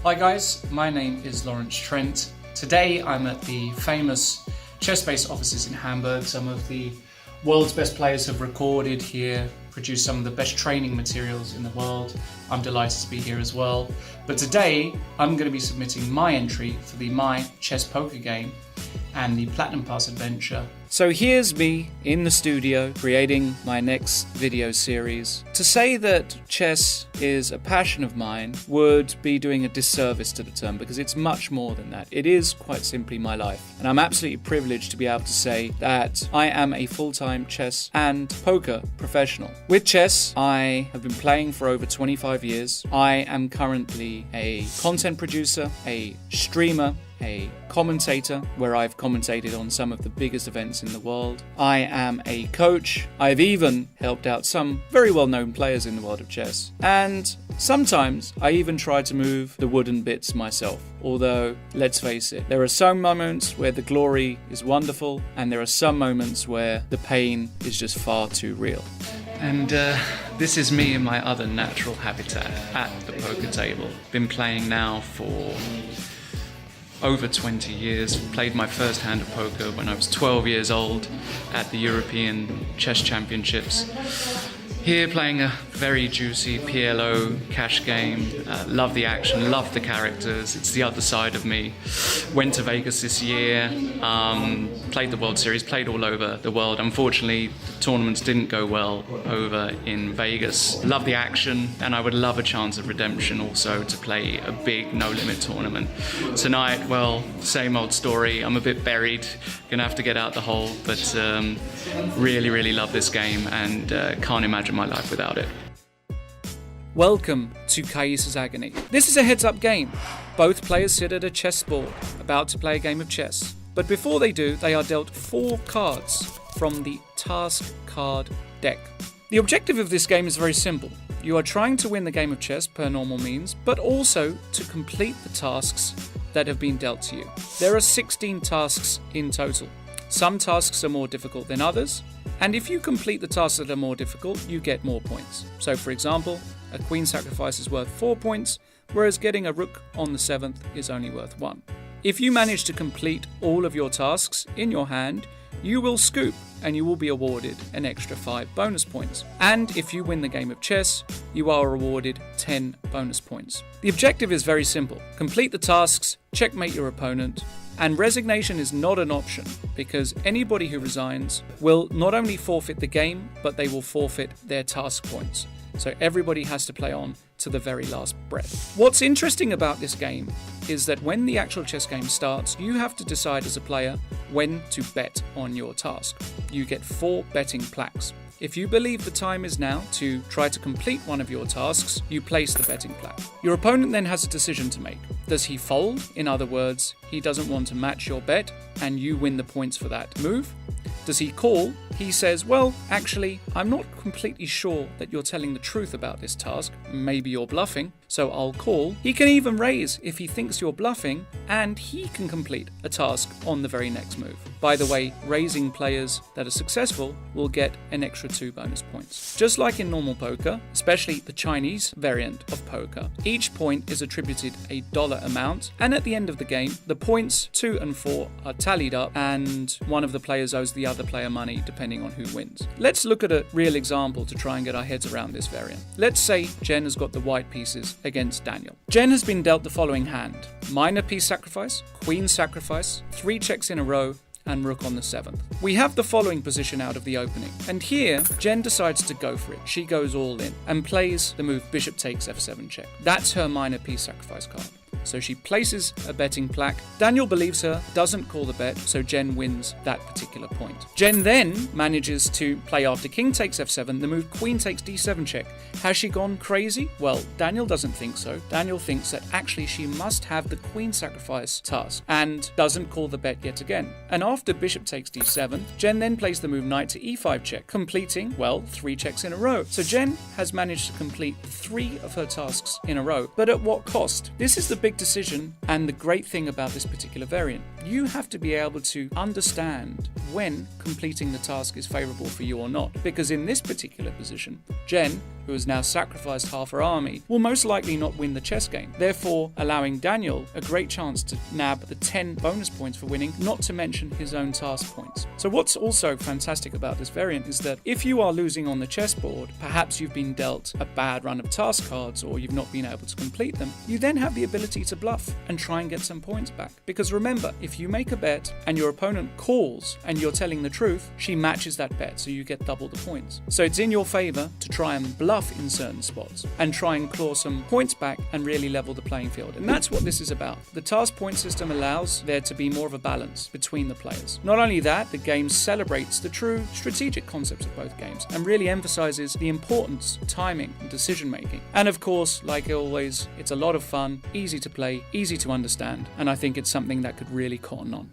Hi guys, my name is Lawrence Trent. Today I'm at the famous chess-based offices in Hamburg. Some of the world's best players have recorded here, produced some of the best training materials in the world. I'm delighted to be here as well. But today I'm going to be submitting my entry for the My Chess Poker Game and the Platinum Pass adventure. So here's me in the studio creating my next video series. To say that chess is a passion of mine would be doing a disservice to the term, because it's much more than that. It is quite simply my life, and I'm absolutely privileged to be able to say that I am a full-time chess and poker professional. With chess, I have been playing for over 25 years. I am currently a content producer, a streamer, a commentator, where I've commentated on some of the biggest events in the world. I am a coach. I've even helped out some very well-known players in the world of chess. And sometimes I even try to move the wooden bits myself. Although, let's face it, there are some moments where the glory is wonderful, and there are some moments where the pain is just far too real. And this is me in my other natural habitat, at the poker table. Been playing now for over 20 years. Played my first hand of poker when I was 12 years old at the European Chess Championships. Here playing a very juicy PLO cash game. Love the action, love the characters. It's the other side of me. Went to Vegas this year, played the World Series, played all over the world. Unfortunately, the tournaments didn't go well over in Vegas. Love the action, and I would love a chance of redemption also to play a big no-limit tournament. Tonight, well, same old story. I'm a bit buried, gonna have to get out the hole, but really love this game, and can't imagine my life without it. Welcome to Kaisa's Agony. This is a heads-up game. Both players sit at a chessboard, about to play a game of chess. But before they do, they are dealt 4 cards from the task card deck. The objective of this game is very simple. You are trying to win the game of chess per normal means, but also to complete the tasks that have been dealt to you. There are 16 tasks in total. Some tasks are more difficult than others, and if you complete the tasks that are more difficult, you get more points. So for example, a queen sacrifice is worth 4 points, whereas getting a rook on the 7th is only worth 1. If you manage to complete all of your tasks in your hand, you will scoop and you will be awarded an extra 5 bonus points. And if you win the game of chess, you are awarded 10 bonus points. The objective is very simple. Complete the tasks, checkmate your opponent, and resignation is not an option, because anybody who resigns will not only forfeit the game, but they will forfeit their task points. So everybody has to play on to the very last breath. What's interesting about this game is that when the actual chess game starts, you have to decide as a player when to bet on your task. You get 4 betting plaques. If you believe the time is now to try to complete one of your tasks, you place the betting plaque. Your opponent then has a decision to make. Does he fold? In other words, he doesn't want to match your bet and you win the points for that move. Does he call? He says, well, actually, I'm not completely sure that you're telling the truth about this task. Maybe you're bluffing, so I'll call. He can even raise if he thinks you're bluffing, and he can complete a task on the very next move. By the way, raising players that are successful will get an extra 2 bonus points. Just like in normal poker, especially the Chinese variant of poker, each point is attributed a dollar amount, and at the end of the game, the points 2 and 4 are tallied up, and one of the players owes the other player money depending on who wins. Let's look at a real example to try and get our heads around this variant. Let's say Jen has got the white pieces against Daniel. Jen has been dealt the following hand: minor piece sacrifice, queen sacrifice, 3 checks in a row, and rook on the 7th. We have the following position out of the opening, and here Jen decides to go for it. She goes all in and plays the move bishop takes f7 check. That's her minor piece sacrifice card. So she places a betting plaque. Daniel believes her, doesn't call the bet, so Jen wins that particular point. Jen then manages to play after king takes f7, the move queen takes d7 check. Has she gone crazy? Well, Daniel doesn't think so. Daniel thinks that actually she must have the queen sacrifice task and doesn't call the bet yet again. And after bishop takes d7, Jen then plays the move knight to e5 check, completing, well, 3 checks in a row. So Jen has managed to complete 3 of her tasks in a row, but at what cost? This is the big quick decision, and the great thing about this particular variant, you have to be able to understand when completing the task is favourable for you or not. Because in this particular position, Jen, who has now sacrificed half her army, will most likely not win the chess game, therefore allowing Daniel a great chance to nab the 10 bonus points for winning, not to mention his own task points. So what's also fantastic about this variant is that if you are losing on the chessboard, perhaps you've been dealt a bad run of task cards or you've not been able to complete them, you then have the ability to bluff and try and get some points back. Because remember, if you make a bet and your opponent calls and you're telling the truth, she matches that bet, so you get double the points. So it's in your favour to try and bluff in certain spots and try and claw some points back and really level the playing field. And that's what this is about. The task point system allows there to be more of a balance between the players. Not only that, the game celebrates the true strategic concepts of both games and really emphasizes the importance of timing and decision making. And of course, like always, it's a lot of fun, easy to play, easy to understand, and I think it's something that could really cotton on.